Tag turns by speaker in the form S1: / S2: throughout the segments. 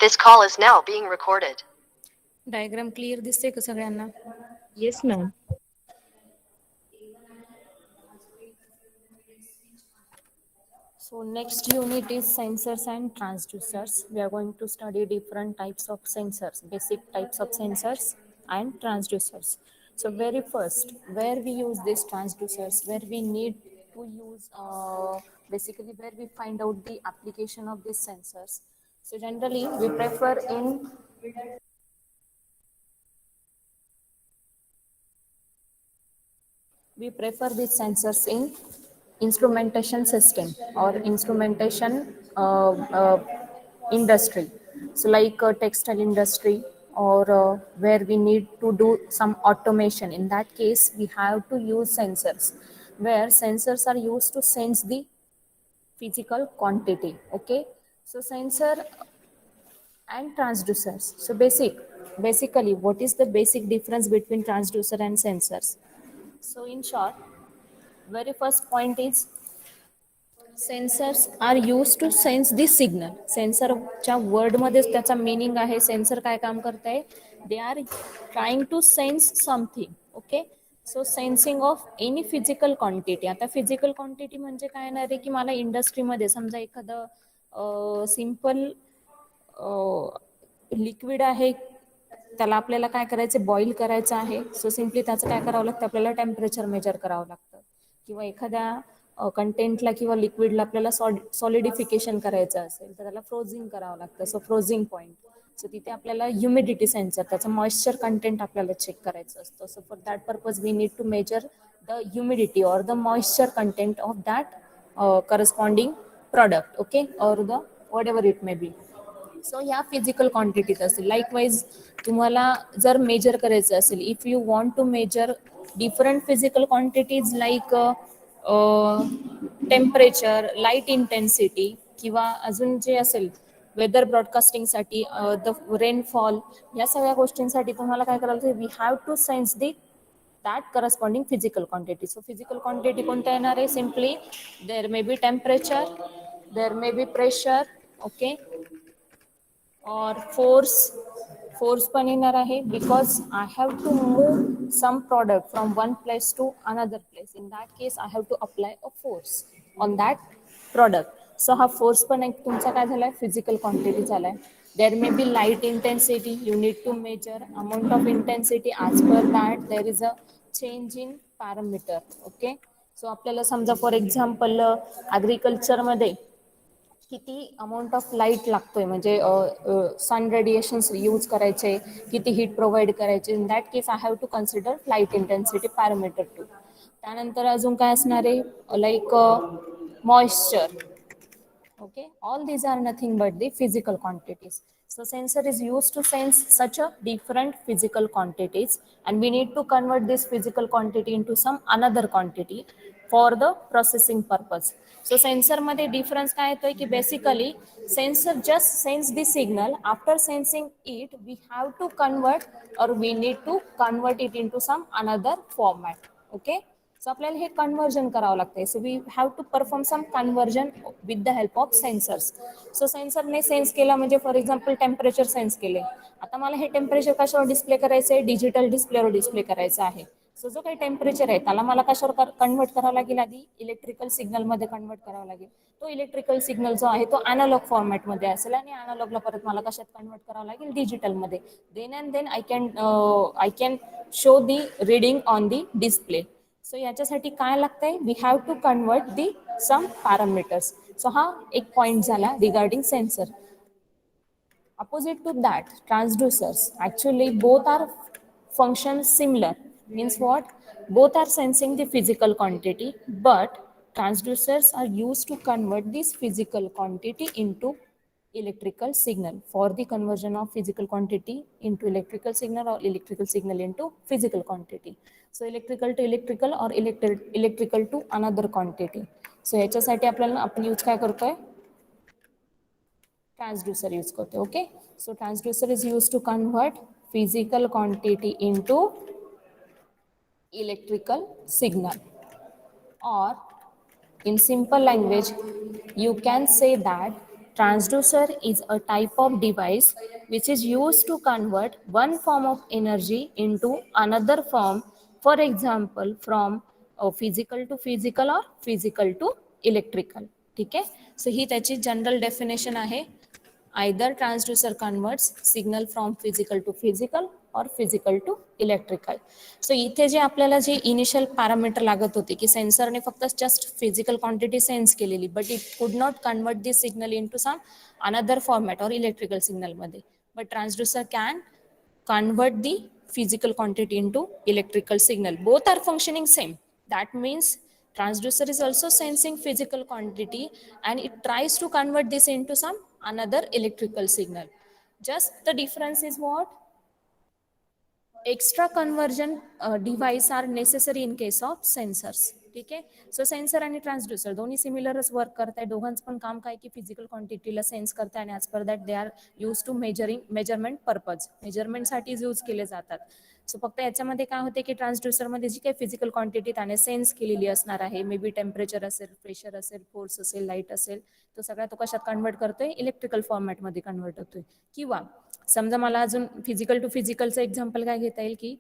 S1: This call is now being recorded.
S2: Diagram clear दिसते का सगळ्यांना?
S3: Yes, ma'am.
S2: So next unit is sensors and transducers. We are going to study different types of sensors, basic types of sensors and transducers. So very first, where we use these transducers, where we need to use, basically where we find out the application of these sensors. So generally we prefer these sensors in instrumentation system or instrumentation industry. So like textile industry or where we need to do some automation. In that case, we have to use sensors, where sensors are used to sense the physical quantity. Okay, so sensor and transducers. So basically, what is the basic difference between transducer and sensors? So in short, very first point is sensors are used to sense the signal. सेन्सरच्या वर्डमध्येच त्याचा meaning आहे. Sensor काय काम करत आहे? They are trying to sense something. Okay, so sensing of any physical quantity. आता physical quantity म्हणजे काय येणार आहे की मला इंडस्ट्रीमध्ये समजा एखादं सिंपल लिक्विड आहे, त्याला आपल्याला काय करायचं, बॉईल करायचं आहे. सो सिम्पली त्याचं काय करावं लागतं, आपल्याला टेम्परेचर मेजर करावं लागतं. किंवा एखाद्या कंटेंटला किंवा लिक्विडला आपल्याला सॉलिडिफिकेशन करायचं असेल तर त्याला फ्रोझिंग करावं लागतं. सो फ्रोझिंग पॉईंट, सो तिथे आपल्याला ह्युमिडिटी सेन्सर, त्याचं मॉइश्चर कंटेंट आपल्याला चेक करायचं असतं. So for that purpose we need to measure the humidity or the moisture content of that corresponding product. Okay, or the whatever it may be. So ह्या physical क्वांटिटीत असेल. Likewise तुम्हाला जर measure करायचं असेल, if you want to measure different physical quantities like temperature, light intensity किंवा अजून जे असेल वेदर ब्रॉडकास्टिंगसाठी द रेनफॉल, या सगळ्या गोष्टींसाठी तुम्हाला काय करायला लागतं, we have to sense the that corresponding physical quantity. So physical quantity कोणत्या येणार आहे? Simply there may be temperature, there may be pressure, okay, और फोर्स पण येणार आहे. Because I have to move some product from one place to another place. In that case I have to apply a force on that product. So हा force पण एक तुमचा काय झालाय, फिजिकल क्वांटिटी झालाय. देर may be light intensity, you need to measure amount of intensity. As per that there is a change in parameter. Okay, so आपल्याला समजा for example ॲग्रिकल्चरमध्ये किती अमाऊंट ऑफ लाईट लागतोय, म्हणजे सन रेडिएशन्स यूज करायचे, किती heat provide करायचे. In that case I have to consider light intensity parameter too. त्यानंतर अजून काय असणार आहे, like moisture. Okay, all these are nothing but the physical quantities. So sensor is used to sense such a different physical quantities, and we need to convert this physical quantity into some another quantity for the processing purpose. So sensor मध्ये difference काय येतोय की basically sensor just sense the signal. After sensing it, we have to convert or we need to convert it into some another format. Okay, so आपल्याला हे conversion करावं लागतंय. So we have to perform some conversion with the help of sensors. So सेन्सरने sense केला, म्हणजे for example temperature sense केले. आता मला हे टेम्परेचर कशावर डिस्प्ले करायचं आहे, डिजिटल डिस्प्लेवर डिस्प्ले करायचं आहे. सो जो काही टेम्परेचर आहे त्याला मला कशावर कन्व्हर्ट करावं लागेल, आधी इलेक्ट्रिकल सिग्नलमध्ये कन्व्हर्ट करावं लागेल. तो इलेक्ट्रिकल सिग्नल जो आहे तो अॅनालॉग फॉर्मॅटमध्ये असेल, आणि अॅनालॉगला परत मला कशात कन्व्हर्ट करावं लागेल, डिजिटलमध्ये. Then and then I can show the reading on the display. So याच्यासाठी काय लागतंय, we have to convert the some parameters. So हा एक पॉइंट झाला regarding sensor. Opposite to that, transducers, actually both are function similar. Means what? Both are sensing the physical quantity, but transducers are used to convert this physical quantity into electrical signal. For the conversion of physical quantity into electrical signal or electrical signal into physical quantity. So electrical to electrical or electrical to another quantity. So ह्याच्यासाठी आपल्याला आपण use काय करतोय, transducer use करते. Okay, so transducer is used to convert physical quantity into electrical signal, or in simple language you can say that Transducer is a type of device which is used to convert one form of energy into another form, for example from physical to physical or physical to electrical. ठीक आहे, so ही त्याची general definition आहे. either transducer converts signal from physical to physical or physical to electrical. So इथे जे आपल्याला जे initial parameter लागत होते की सेन्सरने फक्त जस्ट फिजिकल क्वांटिटी सेन्स केलेली, but it could not convert this signal into some another format or electrical सिग्नलमध्ये. But transducer can convert the physical quantity into electrical signal. Both are functioning same. That means transducer is also sensing physical quantity and it tries to convert this into some another electrical signal. Just the difference is what? Extra conversion device are necessary in case of sensors. ठीक आहे, so sensor आणि transducer दोन्ही सिमिलरच work करताय. दोघांचं पण काम काय की फिजिकल क्वांटिटीला सेन्स करताय आणि as per that they are use to measurement purpose, मेजरमेंटसाठीच यूज केले जातात. सो फक्त याच्यामध्ये काय होते की ट्रान्सड्युसरमध्ये जी काही फिजिकल क्वांटिटी त्याने सेन्स केलेली असणार आहे, मे बी टेम्परेचर असेल, प्रेशर असेल, फोर्स असेल, लाईट असेल, तो सगळ्या तो कशात कन्वर्ट करतोय, इलेक्ट्रिकल फॉर्मॅटमध्ये कन्वर्ट होतोय. किंवा समजा मला अजून फिजिकल टू फिजिकलचं एक्झाम्पल काय घेता येईल की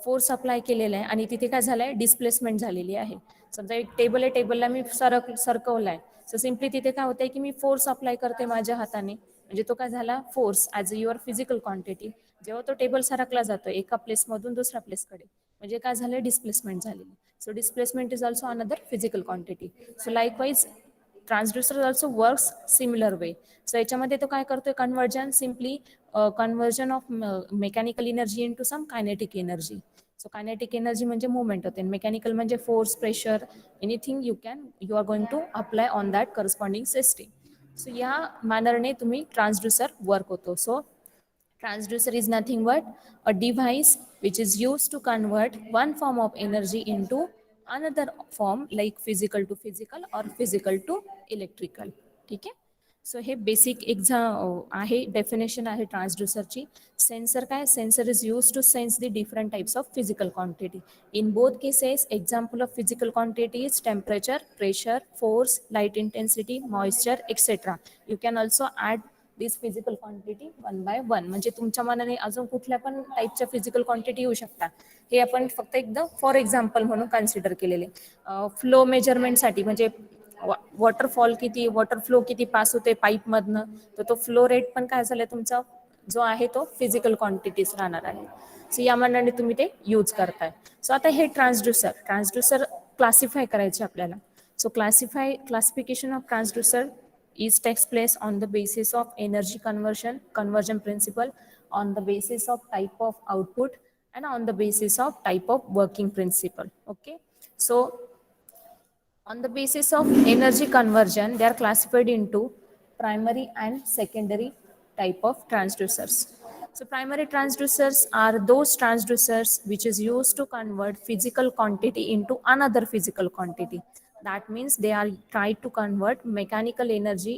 S2: फोर्स अप्लाय केलेला आहे आणि तिथे काय झालंय, डिस्प्लेसमेंट झालेली आहे. समजा एक टेबल आहे, टेबलला मी सरकवलाय, सो सिम्पली तिथे काय होतंय की मी फोर्स अप्लाय करते माझ्या हाताने, म्हणजे तो काय झाला force as a your physical quantity. जेव्हा तो टेबल सरकला जातो एका प्लेसमधून दुसऱ्या प्लेसकडे, म्हणजे काय झालं, डिस्प्लेसमेंट झालेली. So displacement is also another physical quantity. So likewise transducer also works similar way. So याच्यामध्ये तो काय करतोय, conversion, simply conversion of mechanical energy into some kinetic energy. So kinetic energy म्हणजे मुवमेंट होते, mechanical म्हणजे force, pressure, anything you are going to apply on that corresponding system. So या मॅनरने तुम्ही ट्रान्सड्युसर वर्क होतो. So transducer is nothing but a device which is used to convert one form of energy into another form, like physical to physical or physical to electrical. ठीक आहे, so हे basic आहे, definition आहे ट्रान्सड्युसरची. Sensor काय, sensor is use to sense the different types of physical quantity. In both cases example of physical quantity is temperature, pressure, force, light intensity, moisture etcetera. You can also add this physical quantity one by one. म्हणजे तुमच्या मनाने अजून कुठल्या पण टाईपच्या physical quantity येऊ शकतात. हे आपण फक्त एकदा फॉर एक्झाम्पल म्हणून कन्सिडर केलेले. फ्लो मेजरमेंटसाठी म्हणजे वॉटरफॉल किती, वॉटर फ्लो किती पास होते पाईपमधनं, तर तो फ्लो रेट पण काय झालं तुमचा जो आहे तो फिजिकल क्वांटिटीज राहणार आहे. सो या मानाने तुम्ही ते यूज करताय. सो आता हे ट्रान्सड्युसर क्लासिफाय करायचे आपल्याला. So classification of transducer is takes place on the basis of energy conversion principle, on the basis of type of output, and on the basis of type of working principle. Okay, so on the basis of energy conversion they are classified into primary and secondary type of transducers. So primary transducers are those transducers which is used to convert physical quantity into another physical quantity. That means they are trying to convert mechanical energy,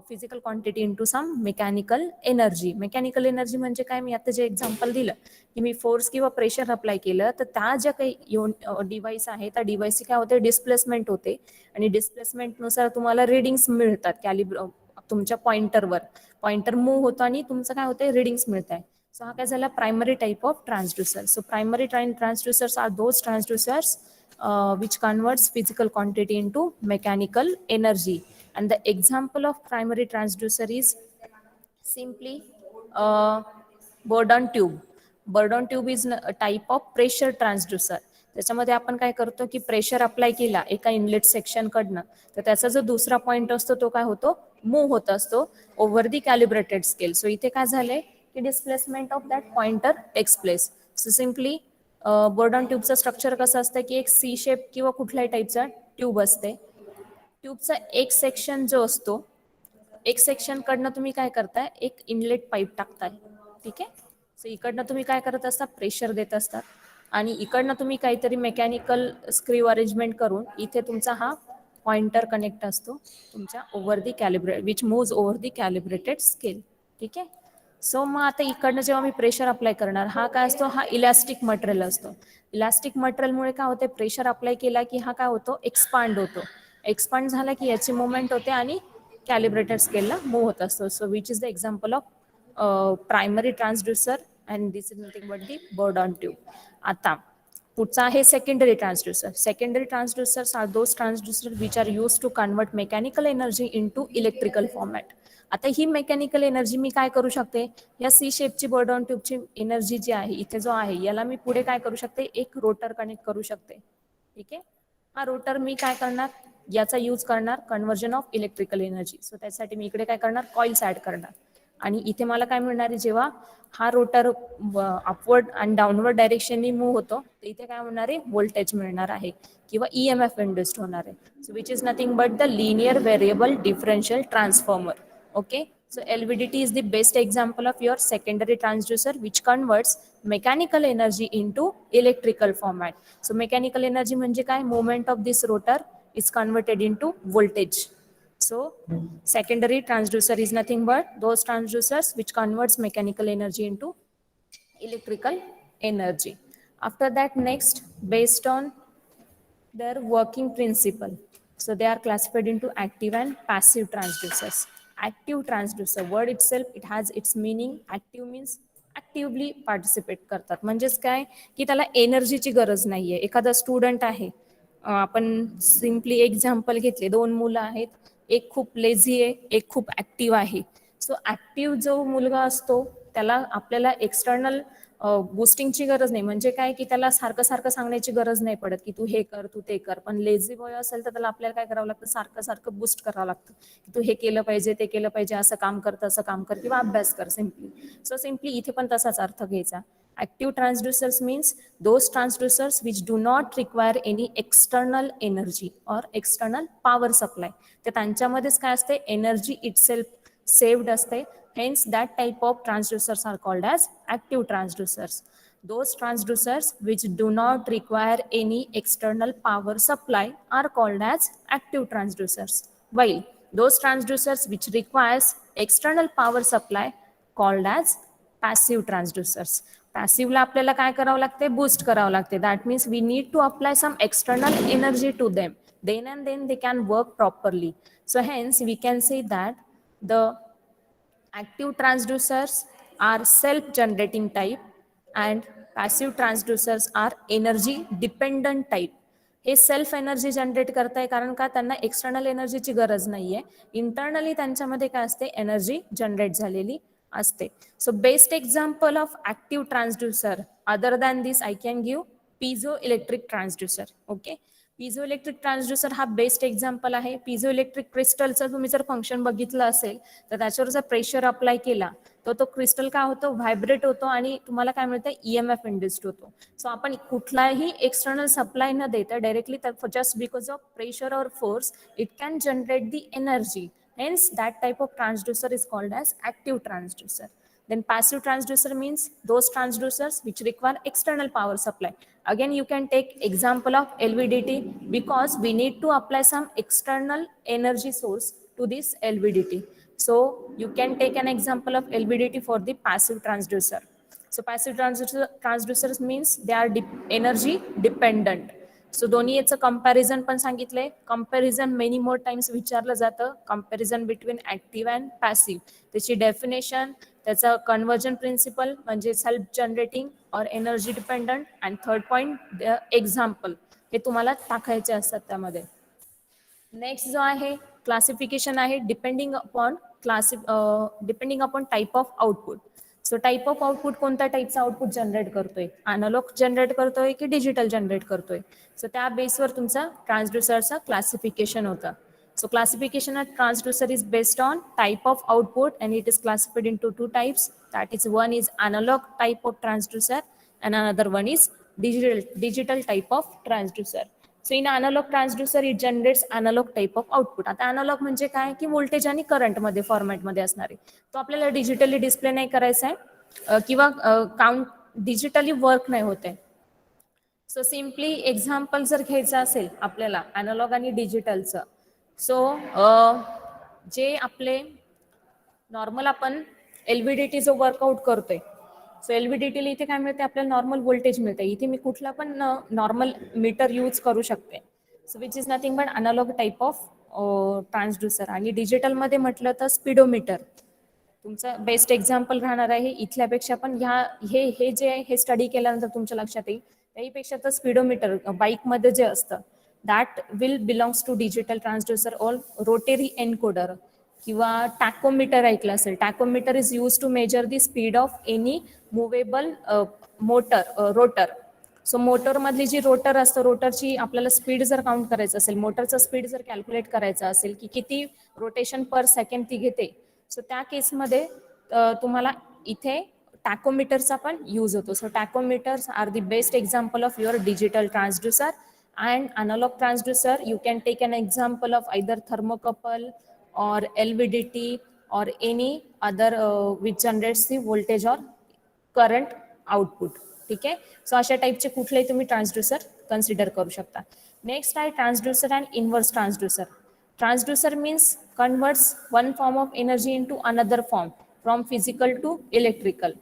S2: physical quantity into some mechanical energy. Mechanical energy म्हणजे काय, मी आता जे example दिलं की मी force किंवा pressure apply केलं, तर त्या ज्या काही डिव्हाइस आहे त्या डिव्हाइसची काय होते, डिस्प्लेसमेंट होते आणि डिस्प्लेसमेंटनुसार तुम्हाला रिडिंग्स मिळतात. तुमच्या पॉइंटर मूव्ह होतो आणि तुमचं काय होतं, रिडिंग्स मिळत आहे. सो हा काय झाला, primary type of transducer. So primary transducers are those transducers which converts physical quantity into mechanical energy. And the example of primary transducer is simply Bourdon tube. Bourdon tube is a type of pressure transducer. त्याच्यामध्ये आपण काय करतो की pressure apply केला एका inlet section कडनं, तर त्याचा जो दुसरा पॉइंट असतो तो काय होतो, मूव्ह होत असतो over the calibrated scale. So इथे काय झालंय की displacement of that pointer takes place. So simply Bourdon ट्यूबचं स्ट्रक्चर कसं असतं की एक सी शेप किंवा कुठल्याही टाईपचा ट्यूब असते. ट्यूबचा एक सेक्शन जो असतो, एक सेक्शन कडनं तुम्ही काय करताय, एक इनलेट पाईप टाकताय. ठीक आहे, सो इकडनं तुम्ही काय करत असता, प्रेशर देत असतात आणि इकडनं तुम्ही काहीतरी मेकॅनिकल स्क्रीव अरेंजमेंट करून इथे तुमचा हा पॉइंटर कनेक्ट असतो तुमच्या over the which moves over the calibrated scale. ठीक आहे, सो मग आता इकडनं जेव्हा मी प्रेशर अप्लाय करणार, हा काय असतो, हा इलास्टिक मटेरियल असतो. इलास्टिक मटेरियलमुळे काय होते, प्रेशर अप्लाय केला की हा काय होतो, एक्सपांड होतो. एक्सपांड झाला की याची मुवमेंट होते आणि कॅलिब्रेटेड स्केलला मूव्ह होत असतो. So which is the example of primary transducer and this is nothing but the Bourdon tube. आता पुढचा आहे secondary transducer. Secondary transducers are those transducer which are use to convert mechanical energy into electrical format. आता ही mechanical energy मी काय करू शकते, या सी शेपची बर्ड ऑन ट्यूबची एनर्जी जी आहे इथे जो आहे याला मी पुढे काय करू शकते, एक रोटर कनेक्ट करू शकते. ठीक आहे, हा रोटर मी काय करणार, याचा यूज करणार conversion of electrical energy. So त्यासाठी मी इकडे काय करणार, कॉइल्स ऍड करणार. आणि इथे मला काय मिळणार आहे, जेव्हा हा रोटर अपवर्ड आणि डाऊनवर्ड डायरेक्शननी मूव्ह होतो तर इथे काय होणार आहे, व्होल्टेज मिळणार आहे किंवा ईएमएफ इंड्यूस्ड होणार आहे. So which is nothing but the linear variable differential transformer. Okay, so LVDT is the best example of your secondary transducer which converts mechanical energy into electrical format. So mechanical energy म्हणजे काय, movement of this rotor is converted into voltage. So secondary transducer is nothing but those transducers which converts mechanical energy into electrical energy. After that, next, based on their working principle, so they are classified into active and passive transducers. Active transducer word itself, it has its meaning. Active means actively participate करतात. म्हणजेच काय की त्याला एनर्जीची गरज नाहीये. एखादा student आहे, आपण सिम्पली एक्झाम्पल घेतले, दोन मुलं आहेत, एक खूप लेझी आहे, एक खूप ऍक्टिव्ह आहे. सो ऍक्टिव्ह जो मुलगा असतो त्याला आपल्याला एक्सटर्नल बुस्टिंगची गरज नाही. म्हणजे काय की त्याला सारखं सारखं सांगण्याची गरज नाही पडत की तू हे कर, तू ते कर. पण लेझी बॉय असेल तर त्याला आपल्याला काय करावं लागतं, सारखं सारखं बुस्ट करावं लागतं की तू हे केलं पाहिजे, ते केलं पाहिजे, असं काम कर, तसं काम कर, किंवा अभ्यास कर सिम्पली. सो सिम्पली इथे पण तसाच अर्थ घ्यायचा. Active transducers means those transducers which do not require any external energy or external power supply. तर त्यांच्यामध्येच काय असते, एनर्जी इटसेल्फ सेव्ड असते. Hence, that type of transducers are called as active transducers. Those transducers which do not require any external power supply are called as active transducers. While those transducers which requires external power supply called as passive transducers. Passive ला आपल्याला काय करावं लागते, boost करावं लागते. That means we need to apply some external energy to them. Then and then they can work properly. So hence we can say that the active transducers are self-generating type and passive transducers are energy dependent type. हे self energy generate करताय, कारण का त्यांना external एनर्जीची गरज नाहीये. Internally त्यांच्यामध्ये काय असते, एनर्जी जनरेट झालेली असते. So best example of active transducer other than this I can give piezoelectric transducer. Okay, piezoelectric transducer हा बेस्ट एक्झाम्पल आहे. पिझो इलेक्ट्रिक क्रिस्टलचं तुम्ही जर फंक्शन बघितलं असेल तर त्याच्यावर जर प्रेशर अप्लाय केला तर तो क्रिस्टल काय होतो, व्हायब्रेट होतो आणि तुम्हाला काय मिळतं, ईएमएफ इंड्युस्ड होतो. सो आपण कुठलाही एक्सटर्नल सप्लाय न देता directly just because of pressure or force it can generate the energy. Hence, that type of transducer is called as active transducer. Then passive transducer means those transducers which require external power supply. Again, you can take example of LVDT because we need to apply some external energy source to this LVDT. So you can take an example of LVDT for the passive transducer. So passive transducers means they are energy dependent. So दोन्ही याचं comparison पण सांगितलंय. Comparison many more times विचारलं जातं, comparison between active and passive. त्याची definition, त्याचं conversion principal म्हणजे self generating और energy dependent, and third point example, हे तुम्हाला टाकायचे असतात त्यामध्ये. नेक्स्ट जो आहे क्लासिफिकेशन आहे depending upon type of output. So type of output, कोणत्या टाईपचा आउटपुट जनरेट करतोय, अॅनालॉग जनरेट करतोय की डिजिटल जनरेट करतोय. सो त्या बेसवर तुमचा ट्रान्सड्युसरचा क्लासिफिकेशन होतं. So classification of transducer is based on type of output and it is classified into two types. That is, one is analog type of transducer and another one is digital type of transducer. So in analog transducer it generates analog type of output. आता analog म्हणजे काय की voltage आणि current मध्ये format मध्ये असणार आहे. तो आपल्याला डिजिटली डिस्प्ले नाही करायचा आहे किंवा काउंट डिजिटली वर्क नाही होत आहे. सो सिम्पली एक्झाम्पल जर घ्यायचं असेल आपल्याला अॅनालॉग आणि डिजिटलचं, सो जे आपले नॉर्मल आपण एलव्हीडीटी जो वर्कआउट करतोय, सो एलव्हीडीटीला इथे काय मिळते, आपल्याला नॉर्मल व्होल्टेज मिळते. इथे मी कुठला पण नॉर्मल मीटर यूज करू शकते. So which is nothing but analog type of transducer. आणि डिजिटलमध्ये म्हटलं तर स्पीडोमीटर तुमचं बेस्ट एक्झाम्पल राहणार आहे. इथल्यापेक्षा पण हे जे आहे हे स्टडी केल्यानंतर तुमच्या लक्षात येईल. त्याहीपेक्षा तर स्पीडोमीटर बाईकमध्ये जे असतं that will belongs to digital transducer or rotary encoder. किंवा टॅकोमीटर ऐकलं असेल. Tachometer is use to measure the speed of any movable rotor. So मोटरमधली जी रोटर असतं, रोटरची आपल्याला स्पीड जर काउंट करायचं असेल, मोटरचं स्पीड जर कॅल्क्युलेट करायचं असेल की किती रोटेशन पर सेकंड ती घेते, सो त्या केसमध्ये तुम्हाला इथे टॅकोमीटरचा पण यूज होतो. So tachometers are the best example of your digital transducer. And analog transducer you can take an example of either thermocouple or LVDT or any other which generates the voltage or current output. ठीक आहे. So अशा टाईपचे कुठलेही तुम्ही transducer consider करू शकता. Next आहे transducer and inverse transducer. Transducer means converts one form of energy into another form from physical to electrical.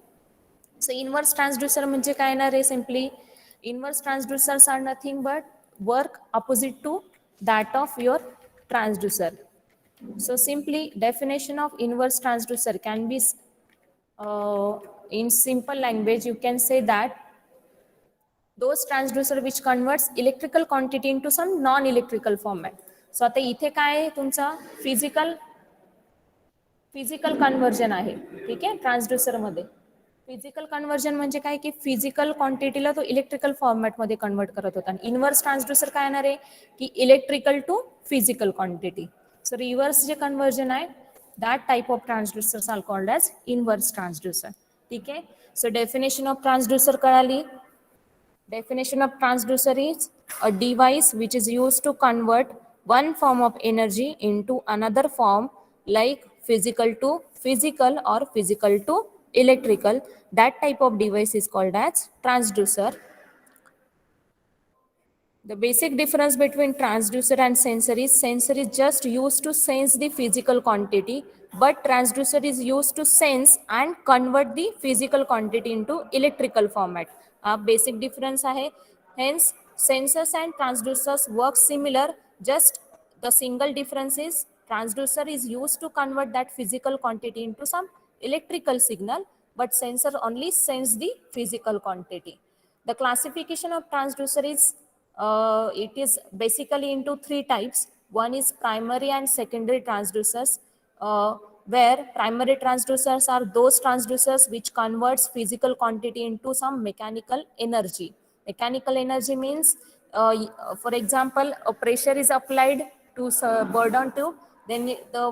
S2: So inverse transducer म्हणजे काय ना रे, simply inverse transducers are nothing but work opposite to that of your transducer. So simply definition of inverse transducer can be in simple language you can say that those transducer which converts electrical quantity into some non-electrical format. So आता इथे काय आहे तुमचा physical conversion आहे. ठीक आहे. Transducer मध्ये physical conversion म्हणजे काय की फिजिकल क्वांटिटीला तो इलेक्ट्रिकल फॉर्मॅटमध्ये कन्वर्ट करत होता. आणि इन्व्हर्स ट्रान्सड्युसर काय येणार आहे की electrical to physical quantity. So reverse जे कन्वर्जन आहे that type of transducers are called as inverse transducer. ठीक आहे. सो डेफिनेशन ऑफ ट्रान्सड्युसर कळाली. Definition of transducer is a device which is used to convert one form of energy into another form, like physical to physical or physical to electrical. That type of device is called as transducer. The basic difference between transducer and sensor is just used to sense the physical quantity, but transducer is used to sense and convert the physical quantity into electrical format. Basic difference आहे. Hence sensors and transducers work similar, just the single difference is transducer is used to convert that physical quantity into some electrical signal, but sensor only sends the physical quantity. The classification of transducer is it is basically into three types. One is primary and secondary transducers, where primary transducers are those transducers which converts physical quantity into some mechanical energy. Mechanical energy means, for example, a pressure is applied to burden tube, then the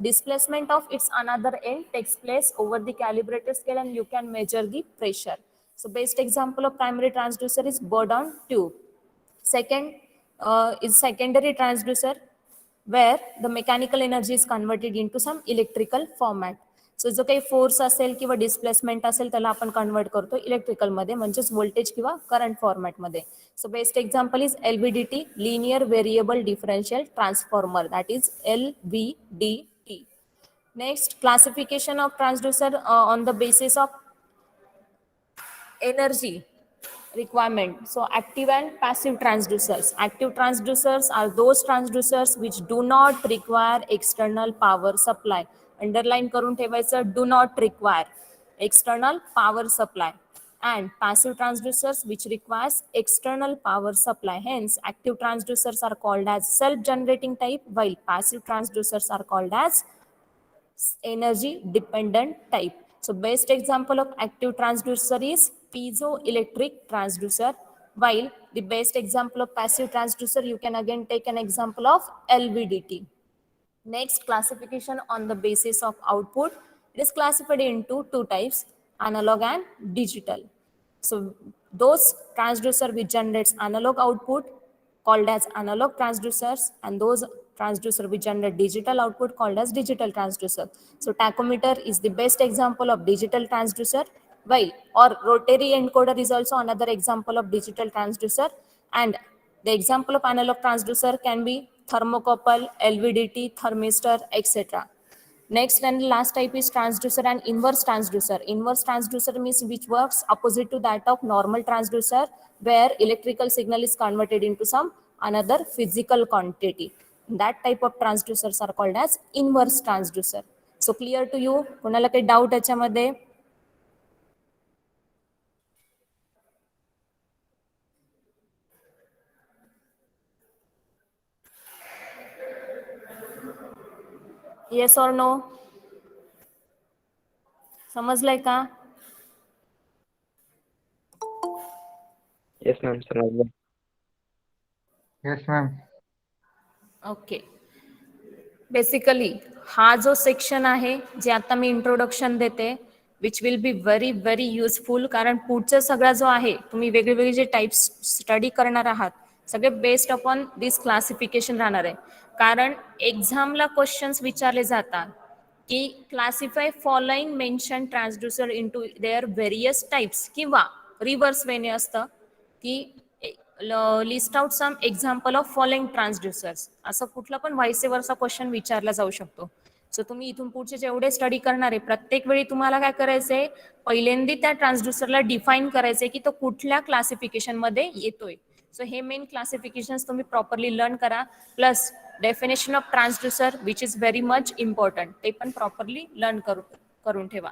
S2: displacement of its another end takes place over the calibrated scale and you can measure the pressure. So best example of primary transducer is burden tube. Second is secondary transducer, where the mechanical energy is converted into some electrical format. So जो काही force असेल किंवा displacement असेल त्याला आपण convert करतो इलेक्ट्रिकलमध्ये, म्हणजेच voltage किंवा करंट फॉर्मॅटमध्ये. So best example is LVDT, linear variable differential transformer, that is LVDT. Next, classification of transducer on the basis of energy requirement. So active and passive transducers. Active transducers are those transducers which do not require external power supply. Underline करून ठेवायचं, do not require external power supply. And passive transducers which requires external power supply. Hence active transducers are called as self-generating type, while passive transducers are called as energy dependent type. So best example of active transducer is piezoelectric transducer, while the best example of passive transducer you can again take an example of LVDT. Next, classification on the basis of output. It is classified into two types, analog and digital. So those transducer which generates analog output called as analog transducers, and those transducer which generate digital output called as digital transducer. So tachometer is the best example of digital transducer, while or rotary encoder is also another example of digital transducer, and the example of analog transducer can be thermocouple, LVDT, thermistor, etc. Next and last type is transducer and inverse transducer. Inverse transducer means which works opposite to that of normal transducer, where electrical signal is converted into some another physical quantity. That type of transducers are called as inverse transducer. So clear to you? कोणाला काही doubt याच्यामध्ये? Yes और no? समजलंय का?
S3: Yes ma'am, समजलं.
S4: Yes ma'am.
S2: Okay. Basically हा जो section आहे जे आता मी इंट्रोडक्शन देते which will be very very useful, कारण पुढचं सगळा जो आहे तुम्ही वेगवेगळे जे टाइप्स स्टडी करणार आहात सगळे बेस्ड अपॉन दिस क्लासिफिकेशन राहणार आहे. कारण एक्झामला क्वेश्चन्स विचारले जातात की classify following mention transducer into their various types, किंवा रिव्हर्स वेने असतं की list out some example of following transducers, असं कुठला पण व्हाईस वर्सा क्वेश्चन विचारला जाऊ शकतो. सो तुम्ही इथून पुढचे जेवढे स्टडी करणार आहे प्रत्येक वेळी तुम्हाला काय करायचंय, पहिल्यांदा त्या ट्रान्सड्युसरला डिफाईन करायचंय की तो कुठल्या क्लासिफिकेशन मध्ये येतोय. सो हे मेन क्लासिफिकेशन तुम्ही प्रॉपरली लर्न करा, plus definition of transducer which is very much important, ते पण प्रॉपरली लर्न करून ठेवा.